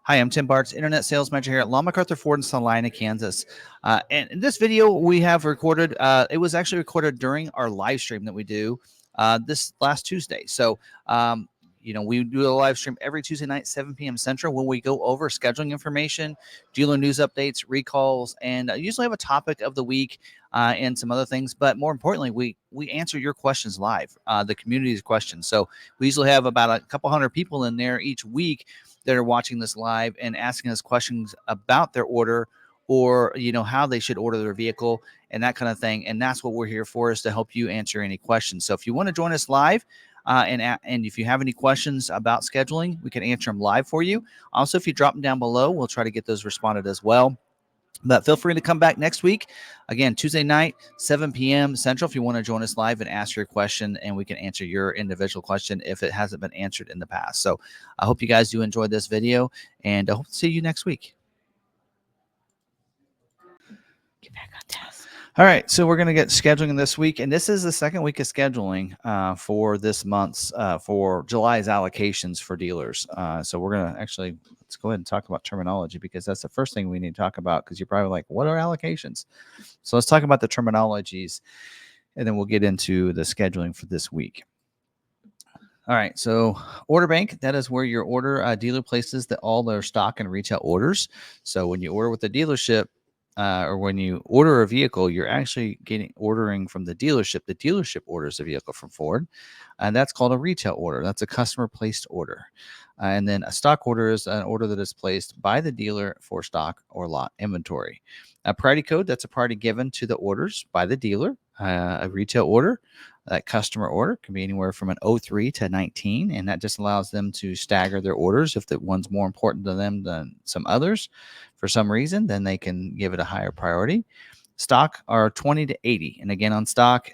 Hi, I'm Tim Bartz, Internet Sales Manager here at McArthur Ford in Salina, Kansas. And in this video we have recorded, it was actually recorded during our live stream that we do this last Tuesday. So, we do a live stream every Tuesday night, 7 p.m. Central, when we go over scheduling information, dealer news updates, recalls, and usually have a topic of the week and some other things. But more importantly, we answer your questions live, the community's questions. So we usually have about a couple hundred people in there each week that are watching this live and asking us questions about their order or, how they should order their vehicle and that kind of thing. And that's what we're here for, is to help you answer any questions. So if you want to join us live, and if you have any questions about scheduling, we can answer them live for you. Also, if you drop them down below, we'll try to get those responded as well. But feel free to come back next week. Again, Tuesday night, 7 p.m. Central, if you want to join us live and ask your question, and we can answer your individual question if it hasn't been answered in the past. So I hope you guys do enjoy this video, and I hope to see you next week. Get back on task. All right, so we're going to get scheduling this week, and this is the second week of scheduling for this month's, for July's allocations for dealers. So we're going to actually, let's go ahead and talk about terminology, because that's the first thing we need to talk about, because you're probably like, what are allocations? So let's talk about the terminologies, and then we'll get into the scheduling for this week. All right, so order bank, that is where your order dealer places all their stock and retail orders. So when you order with the dealership, or when you order a vehicle, you're actually ordering from the dealership. The dealership orders a vehicle from Ford, and that's called a retail order. That's a customer placed order. And then a stock order is an order that is placed by the dealer for stock or lot inventory. A priority code, that's a priority given to the orders by the dealer. A retail order, that customer order, can be anywhere from an 03 to 19, and that just allows them to stagger their orders. If the one's more important to them than some others for some reason, then they can give it a higher priority. Stock are 20 to 80. And again, on stock,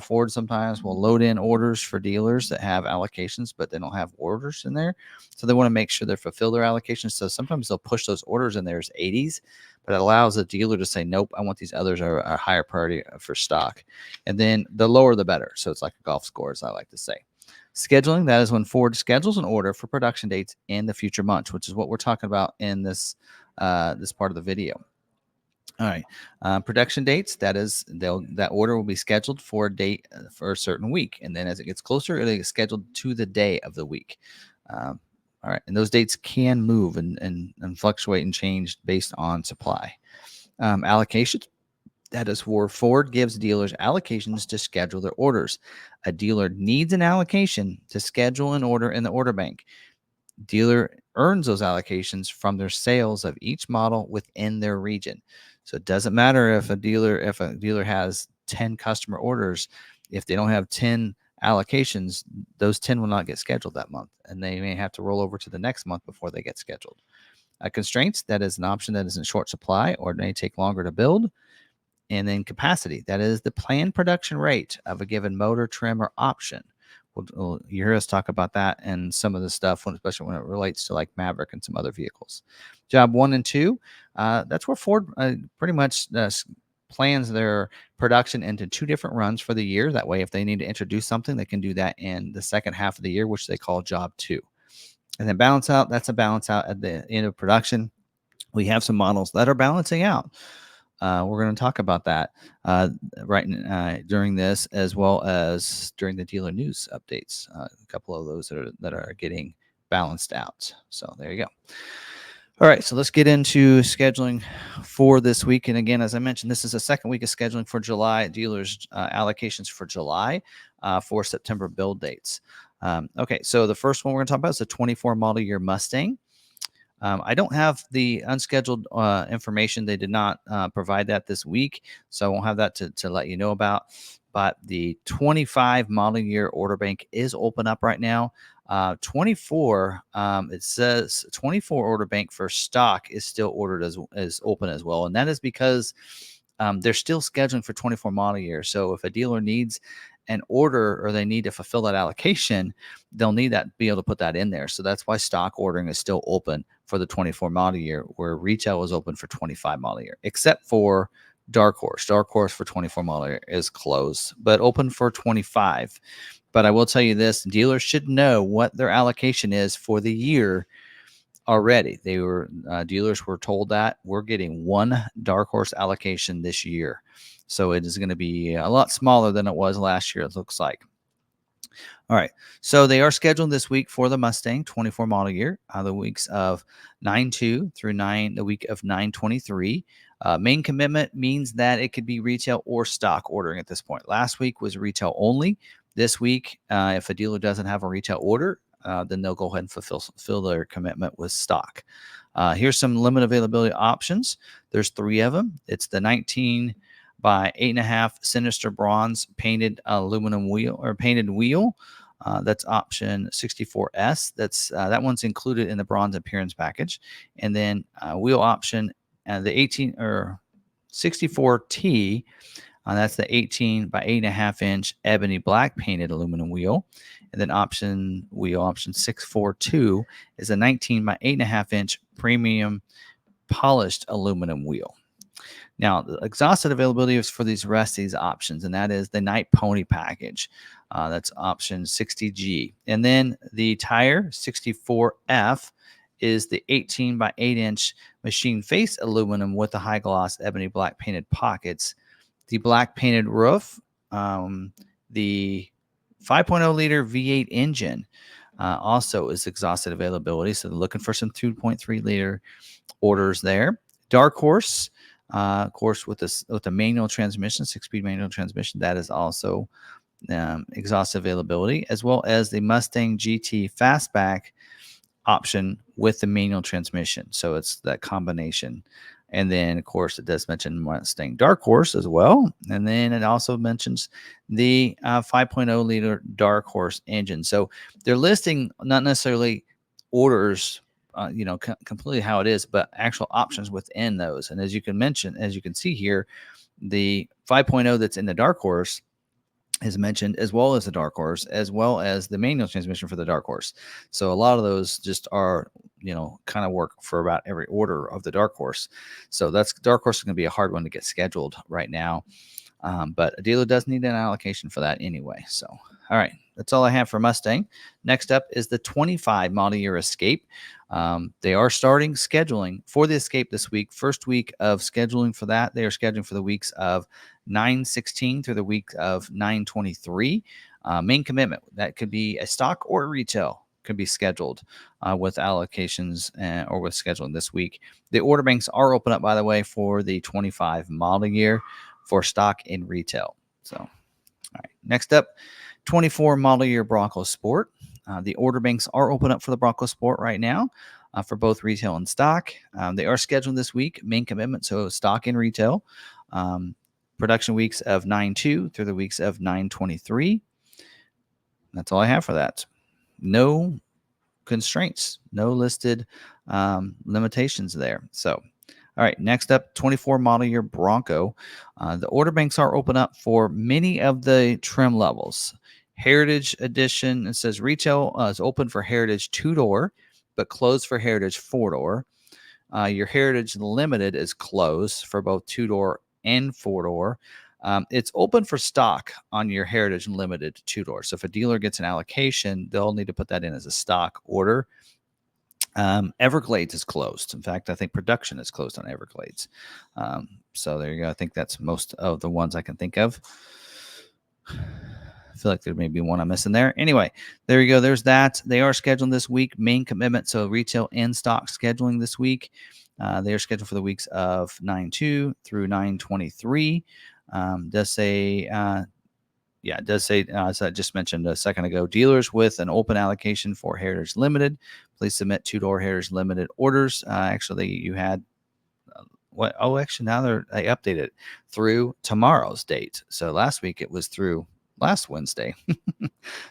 Ford sometimes will load in orders for dealers that have allocations, but they don't have orders in there. So they want to make sure they fulfill their allocations. So sometimes they'll push those orders in there as 80s, but it allows the dealer to say, nope, I want these others are a higher priority for stock. And then the lower, the better. So it's like a golf score, as I like to say. Scheduling, that is when Ford schedules an order for production dates in the future months, which is what we're talking about in this part of the video. All right, production dates, that order will be scheduled for a date for a certain week, and then as it gets closer, it'll get scheduled to the day of the week. All right, and those dates can move and fluctuate and change based on supply. Allocations, that is where Ford gives dealers allocations to schedule their orders. A dealer needs an allocation to schedule an order in the order bank. Dealer earns those allocations from their sales of each model within their region. So it doesn't matter if a dealer has 10 customer orders. If they don't have 10 allocations, those 10 will not get scheduled that month, and they may have to roll over to the next month before they get scheduled. Constraints, that is an option that is in short supply or it may take longer to build. And then capacity, that is the planned production rate of a given motor, trim, or option. You hear us talk about that and some of the stuff, especially when it relates to like Maverick and some other vehicles. Job 1 and 2, that's where Ford pretty much plans their production into 2 different runs for the year. That way, if they need to introduce something, they can do that in the second half of the year, which they call Job 2. And then balance out, that's a balance out at the end of production. We have some models that are balancing out. We're going to talk about that during this, as well as during the dealer news updates. A couple of those that are getting balanced out. So there you go. All right, so let's get into scheduling for this week. And again, as I mentioned, this is the second week of scheduling for July. Dealers allocations for July for September build dates. Okay, so the first one we're going to talk about is the 24 model year Mustang. I don't have the unscheduled information. They did not provide that this week, so I won't have that to let you know about. But the 25 model year order bank is open up right now. 24, it says 24 order bank for stock is still ordered as open as well, and that is because they're still scheduling for 24 model year. So if a dealer needs an order or they need to fulfill that allocation, they'll need that, be able to put that in there. So that's why stock ordering is still open for the 24 model year, where retail is open for 25 model year, except for Dark Horse. Dark Horse for 24 model year is closed, but open for 25. But I will tell you this, dealers should know what their allocation is for the year already. They were dealers were told that we're getting one dark horse allocation this year, so it is going to be a lot smaller than it was last year. It looks like. All right, so they are scheduled this week for the Mustang 24 model year, the weeks of 9/2 through the week of 9/23. Main commitment means that it could be retail or stock ordering at this point. Last week was retail only. This week, if a dealer doesn't have a retail order, then they'll go ahead and fulfill their commitment with stock. Here's some limit availability options. There's 3 of them. It's the 19 by 8.5 Sinister Bronze painted aluminum wheel or painted wheel. That's option 64S. That one's included in the bronze appearance package. And then wheel option the 18 or 64T. That's the 18 by 8.5 inch ebony black painted aluminum wheel. And then option 642 is a 19 by 8.5 inch premium polished aluminum wheel. Now, the exhausted availability is for these rest of these options, and that is the Night Pony package. That's option 60G. And then the tire 64F is the 18 by 8 inch machine face aluminum with the high gloss ebony black painted pockets. The black painted roof, the 5.0 liter V8 engine also is exhausted availability. So they're looking for some 2.3 liter orders there. Dark Horse, of course, with the manual transmission, 6-speed manual transmission, that is also exhaustive availability, as well as the Mustang GT Fastback option with the manual transmission. So it's that combination. And then, of course, it does mention Mustang Dark Horse as well. And then it also mentions the 5.0 liter Dark Horse engine. So they're listing not necessarily orders, completely how it is, but actual options within those. And as you can see here, the 5.0 that's in the Dark Horse is mentioned, as well as the Dark Horse, as well as the manual transmission for the Dark Horse. So a lot of those just are, kind of work for about every order of the Dark Horse. So that's Dark Horse is going to be a hard one to get scheduled right now. But a dealer does need an allocation for that anyway. So, all right, that's all I have for Mustang. Next up is the 25 model year Escape. They are starting scheduling for the Escape this week. First week of scheduling for that, they are scheduling for the weeks of 9/16 through the week of 9/23. Main commitment, that could be a stock or retail, could be scheduled with allocations or with scheduling this week. The order banks are open up, by the way, for the 25 model year for stock and retail. So, all right. Next up, 24 model year Bronco Sport. The order banks are open up for the Bronco Sport right now for both retail and stock. They are scheduled this week. Main commitment, so stock and retail. Production weeks of 9/2 through the weeks of 9/23. That's all I have for that. No constraints, no listed limitations there. So, all right, next up, 24 model year Bronco. The order banks are open up for many of the trim levels. Heritage Edition, it says retail is open for Heritage 2-door, but closed for Heritage 4-door. Your Heritage Limited is closed for both 2-door and 4-door. It's open for stock on your Heritage Limited 2-door. So if a dealer gets an allocation, they'll need to put that in as a stock order. Everglades is closed. In fact, I think production is closed on Everglades. So there you go. I think that's most of the ones I can think of. I feel like there may be one I'm missing there. Anyway, there you go. There's that. They are scheduled this week. Main commitment, so retail and stock scheduling this week. They are scheduled for the weeks of 9/2 through 9/23. Does say, it does say, as I just mentioned a second ago, dealers with an open allocation for Heritage Limited, please submit 2-door Heritage Limited orders. Actually, you had now they updated it through tomorrow's date. So last week it was through last Wednesday.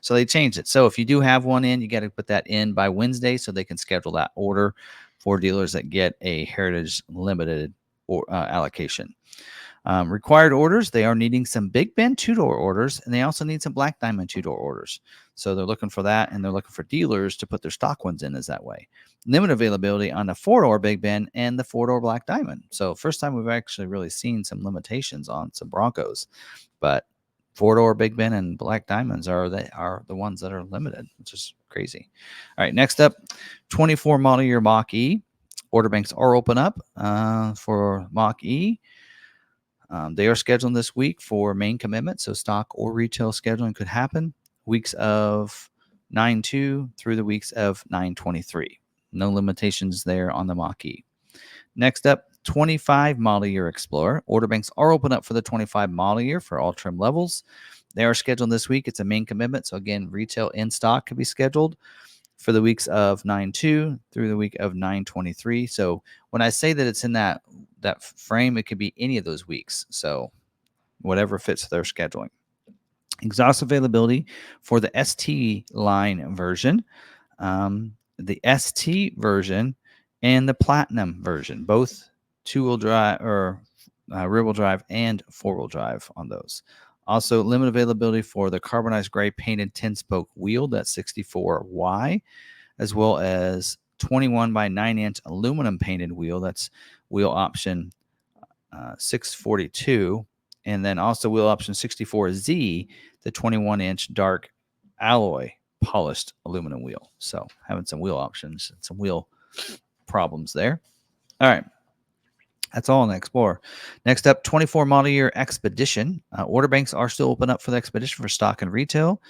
So they changed it. So if you do have one in, you got to put that in by Wednesday so they can schedule that order for dealers that get a Heritage Limited allocation. Required orders, they are needing some Big Ben 2-door orders, and they also need some Black Diamond 2-door orders. So they're looking for that, and they're looking for dealers to put their stock ones in as that way. Limited availability on the 4-door Big Ben and the 4-door Black Diamond. So first time we've actually really seen some limitations on some Broncos, but 4-door Big Ben and Black Diamonds are the ones that are limited, which is crazy. All right, next up, 24 model year Mach-E. Order banks are open up for Mach-E. They are scheduling this week for main commitment, so stock or retail scheduling could happen weeks of 9/2 through the weeks of 9/23. No limitations there on the Mach-E. Next up, 25 model year Explorer. Order banks are open up for the 25 model year for all trim levels. They are scheduled this week. It's a main commitment, so again, retail in stock could be scheduled for the weeks of 9/2 through the week of 9/23. So when I say that it's in that frame, it could be any of those weeks. So whatever fits their scheduling. Exhaust availability for the ST line version, the ST version, and the Platinum version, both two-wheel drive or rear-wheel drive and four-wheel drive on those. Also, limited availability for the carbonized gray painted 10-spoke wheel, that's 64Y, as well as 21 by 9-inch aluminum painted wheel, that's wheel option 642, and then also wheel option 64Z, the 21-inch dark alloy polished aluminum wheel. So having some wheel options and some wheel problems there. All right. That's all on the Explorer. Next up, 24 model year Expedition. Order banks are still open up for the Expedition for stock and retail.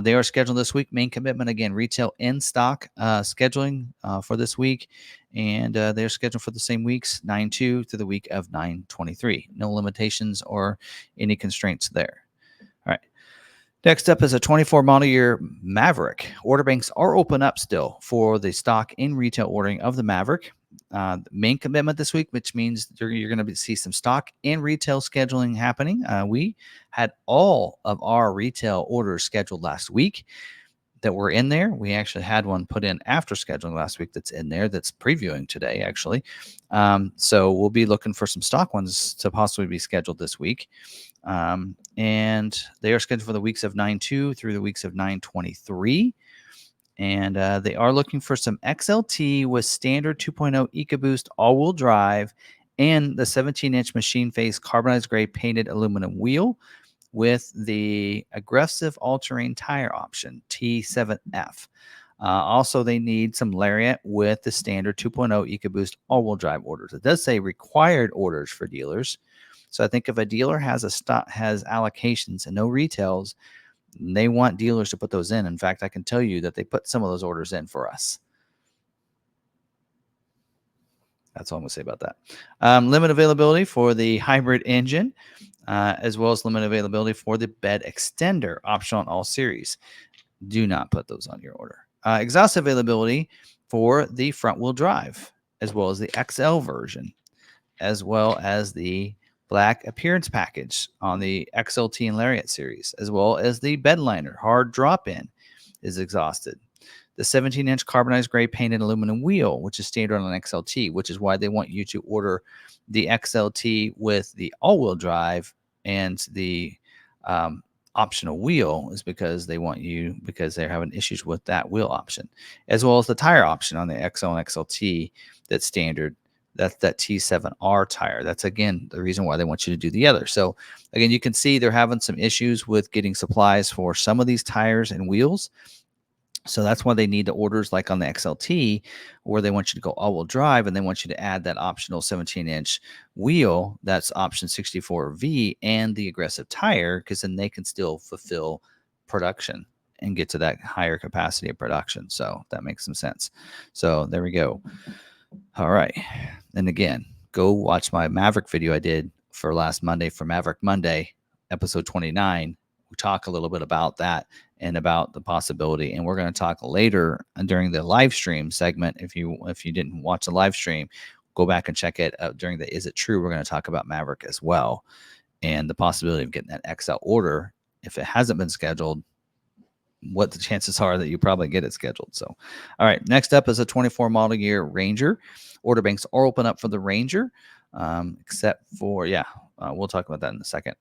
They are scheduled this week. Main commitment, again, retail in stock scheduling for this week. And they're scheduled for the same weeks, 9/2 to the week of 9/23. No limitations or any constraints there. All right. Next up is a 24 model year Maverick. Order banks are open up still for the stock in retail ordering of the Maverick. Main commitment this week, which means you're going to see some stock and retail scheduling happening. We had all of our retail orders scheduled last week that were in there. We actually had one put in after scheduling last week that's in there that's previewing today, actually. So we'll be looking for some stock ones to possibly be scheduled this week. And they are scheduled for the weeks of 9/2 through the weeks of 9/23. And they are looking for some XLT with standard 2.0 EcoBoost all-wheel drive and the 17-inch machine face carbonized gray painted aluminum wheel with the aggressive all-terrain tire option, T7F. Also, they need some Lariat with the standard 2.0 EcoBoost all-wheel drive orders. It does say required orders for dealers. So I think if a dealer has allocations and no retails, they want dealers to put those in. In fact, I can tell you that they put some of those orders in for us. That's all I'm going to say about that. Limit availability for the hybrid engine, as well as limit availability for the bed extender option on all series. Do not put those on your order. Exhaust availability for the front wheel drive, as well as the XL version, as well as the black appearance package on the XLT and Lariat series, as well as the bed liner hard drop-in is exhausted. The 17-inch carbonized gray painted aluminum wheel, which is standard on XLT, which is why they want you to order the XLT with the all-wheel drive and the optional wheel, is because they want you, because they're having issues with that wheel option, as well as the tire option on the XL and XLT that's standard. That's that T7R tire. That's, again, the reason why they want you to do the other. So, again, you can see they're having some issues with getting supplies for some of these tires and wheels. So that's why they need the orders like on the XLT, where they want you to go all-wheel drive, and they want you to add that optional 17-inch wheel, that's option 64V, and the aggressive tire, because then they can still fulfill production and get to that higher capacity of production. So that makes some sense. So there we go. All right. And again, go watch my Maverick video I did for last Monday for Maverick Monday, episode 29. We talk a little bit about that and about the possibility. And we're going to talk later during the live stream segment. If you didn't watch the live stream, go back and check it out during the Is It True? We're going to talk about Maverick as well, and the possibility of getting that XL order. If it hasn't been scheduled, what the chances are that you probably get it scheduled. So, all right, next up is a 24 model year Ranger. Order banks are open up for the Ranger, except for, we'll talk about that in a second.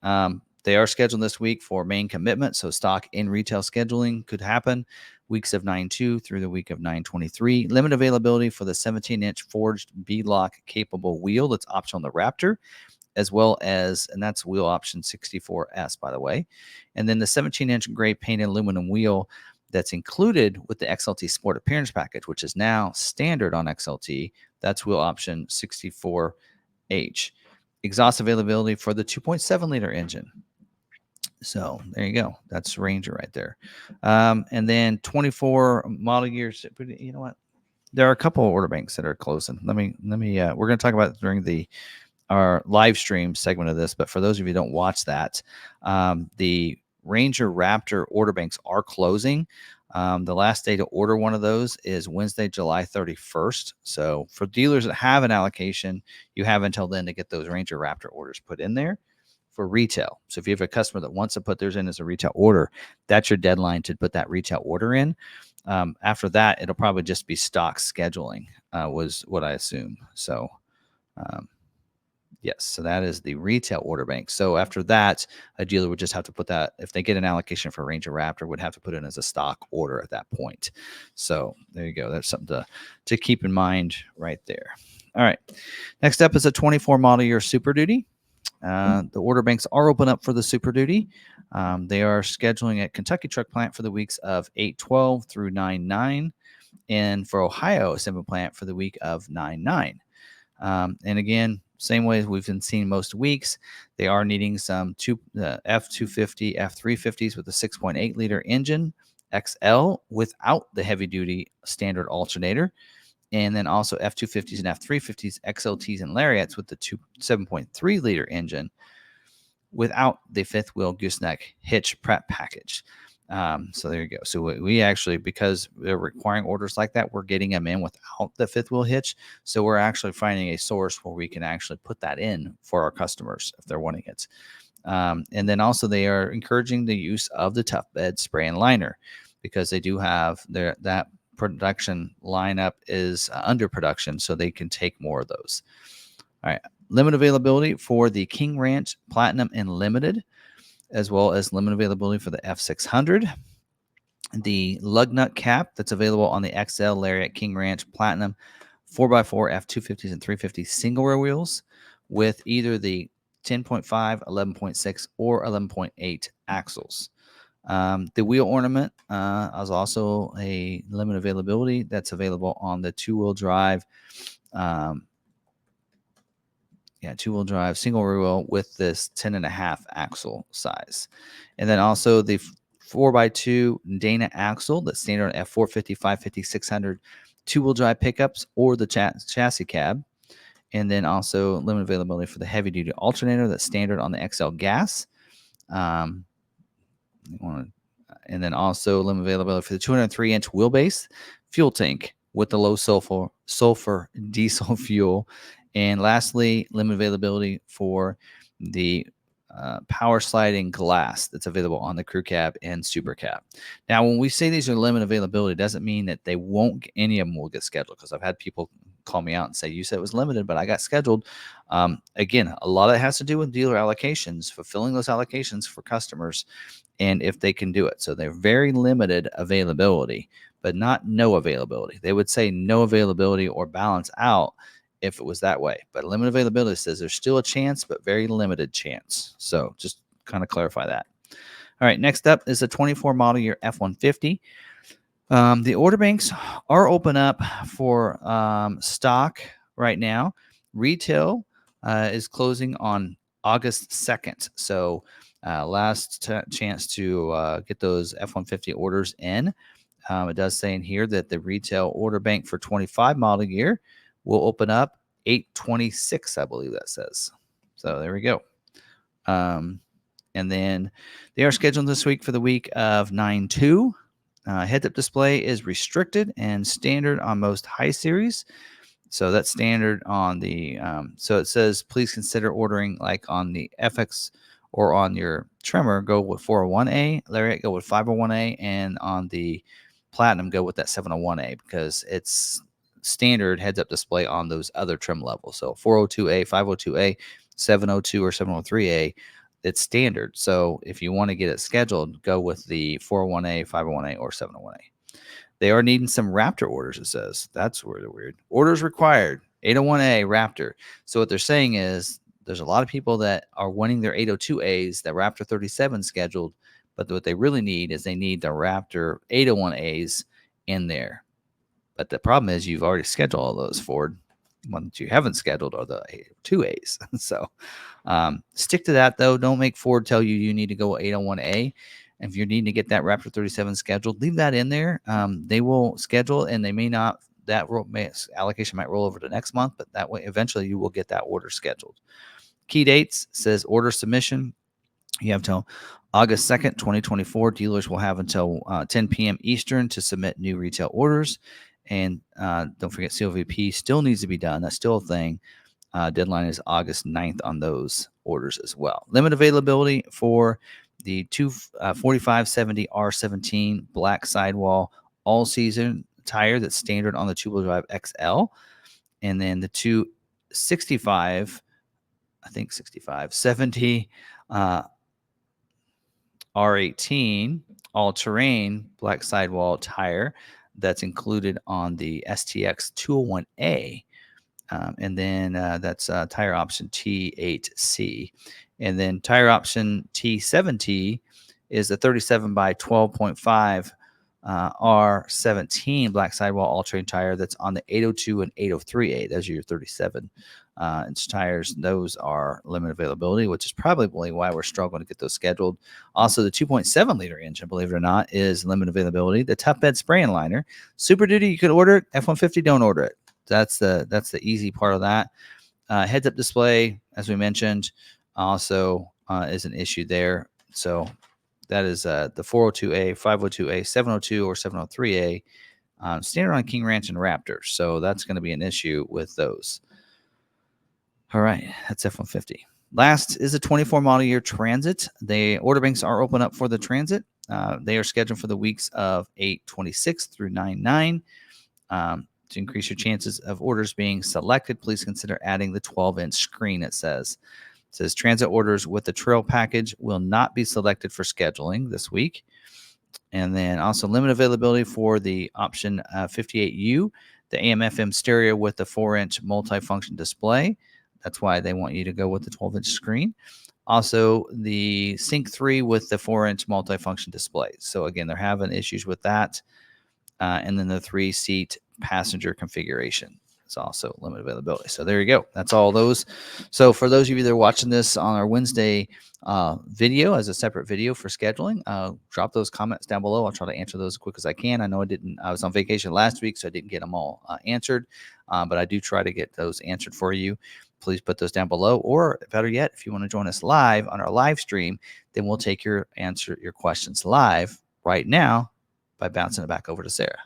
They are scheduled this week for main commitment, so stock in retail scheduling could happen weeks of 9/2 through the week of 9/23. Limit availability for the 17-inch forged beadlock capable wheel that's optional on the Raptor, as well as, and that's wheel option 64S, by the way. And then the 17-inch gray painted aluminum wheel that's included with the XLT Sport Appearance Package, which is now standard on XLT. That's wheel option 64H. Exhaust availability for the 2.7-liter engine. So there you go. That's Ranger right there. And then 24 model years. You know what? There are a couple of order banks that are closing. Let me. We're going to talk about it during our live stream segment of this. But for those of you who don't watch that, the Ranger Raptor order banks are closing. The last day to order one of those is Wednesday, July 31st. So for dealers that have an allocation, you have until then to get those Ranger Raptor orders put in there for retail. So if you have a customer that wants to put theirs in as a retail order, that's your deadline to put that retail order in. After that, it'll probably just be stock scheduling, was what I assume. So, yes, so that is the retail order bank. So after that, a dealer would just have to put that, if they get an allocation for Ranger Raptor, would have to put it in as a stock order at that point. So there you go. That's something to keep in mind right there. All right. Next up is a 24 model year Super Duty. The order banks are open up for the Super Duty. They are scheduling at Kentucky Truck Plant for the weeks of 8/12 through 9/9, and for Ohio Assembly Plant for the week of 9/9. And again, same way as we've been seeing most weeks, they are needing some F250, F350s with a 6.8-liter engine, XL, without the heavy-duty standard alternator. And then also F250s and F350s, XLTs, and Lariats with the 7.3-liter engine without the fifth wheel gooseneck hitch prep package. So there you go. So we actually, because they're requiring orders like that, we're getting them in without the fifth wheel hitch. So we're actually finding a source where we can actually put that in for our customers if they're wanting it. And then also they are encouraging the use of the tough bed spray and liner, because they do have that production lineup is under production, so they can take more of those. All right. Limit availability for the King Ranch Platinum and Limited, as well as limit availability for the F600. The lug nut cap that's available on the XL Lariat King Ranch Platinum 4x4 F250s and 350 single rear wheels with either the 10.5, 11.6, or 11.8 axles. The wheel ornament is also a limit availability that's available on the two-wheel drive. Two-wheel drive single rear wheel with this 10.5 axle size. And then also the 4x2 Dana axle that's standard on F450, 550, 600 two-wheel drive pickups or the chassis cab. And then also limit availability for the heavy-duty alternator that's standard on the XL gas. And then also limit availability for the 203-inch wheelbase fuel tank with the low sulfur diesel fuel. And lastly, limit availability for the power sliding glass that's available on the crew cab and super cab. Now, when we say these are limit availability, it doesn't mean that they won't, any of them will get scheduled, because I've had people call me out and say, you said it was limited, but I got scheduled. Again, a lot of it has to do with dealer allocations, fulfilling those allocations for customers, and if they can do it. So they're very limited availability, but not no availability. They would say no availability or balance out if it was that way. But limit availability says there's still a chance, but very limited chance. So just kind of clarify that. All right, next up is a 24 model year F-150. The order banks are open up for stock right now. Retail is closing on August 2nd. So last chance to get those F-150 orders in. It does say in here that the retail order bank for 25 model year will open up 8/26, I believe that says. So there we go. And then they are scheduled this week for the week of 9/2. Heads-up display is restricted and standard on most high series. So that's standard on the, so it says, please consider ordering like on the FX or on your Tremor, go with 401A, Lariat, go with 501A, and on the Platinum, go with that 701A, because it's standard heads-up display on those other trim levels. So 402A, 502A, 702 or 703A, it's standard. So if you want to get it scheduled, go with the 401A, 501A, or 701A. They are needing some Raptor orders, it says. That's really weird. Orders required, 801A Raptor. So what they're saying is there's a lot of people that are wanting their 802As, that Raptor 37 scheduled, but what they really need is they need the Raptor 801As in there. But the problem is you've already scheduled all those, Ford. Ones you haven't scheduled are the 802As. So stick to that, though. Don't make Ford tell you you need to go 801A. And if you're needing to get that Raptor 37 scheduled, leave that in there. They will schedule, and they may not. That allocation might roll over to next month, but that way eventually you will get that order scheduled. Key dates says order submission. You have till August 2nd, 2024. Dealers will have until 10 p.m. Eastern to submit new retail orders. And don't forget, COVP still needs to be done. That's still a thing. Deadline is August 9th on those orders as well. Limit availability for the 4570 R17 black sidewall all-season tire that's standard on the two-wheel drive XL. And then the 265, I think 70 R18 all-terrain black sidewall tire that's included on the STX 201A. And then that's tire option T8C. And then tire option T7T is the 37 by 12.5 R17 black sidewall all-terrain tire that's on the 802 and 803A. Those are your 37 inch tires. Those are limited availability, which is probably why we're struggling to get those scheduled. Also, the 2.7 liter engine, believe it or not, is limited availability. The tough bed spray and liner, Super Duty, you could order it. F-150, don't order it. That's the easy part of that. Heads-up display, as we mentioned, also is an issue there. So that is the 402A, 502A, 702, or 703A standard on King Ranch and Raptor. So that's going to be an issue with those. All right, that's F-150. Last is a 24 model year Transit. The order banks are open up for the Transit. They are scheduled for the weeks of 8/26 through 9/9. To increase your chances of orders being selected, please consider adding the 12-inch screen, it says. It says Transit orders with the Trail package will not be selected for scheduling this week. And then also limited availability for the option 58U, the AM/FM stereo with the 4-inch multifunction display. That's why they want you to go with the 12-inch screen. Also, the Sync 3 with the 4-inch multifunction display. So again, they're having issues with that. And then the 3-seat passenger configuration is also limited availability. So there you go. That's all those. So for those of you that are watching this on our Wednesday video as a separate video for scheduling, drop those comments down below. I'll try to answer those as quick as I can. I know I was on vacation last week, so I didn't get them all answered, but I do try to get those answered for you. Please put those down below, or better yet, if you want to join us live on our live stream, then we'll take your questions live right now by bouncing it back over to Sarah.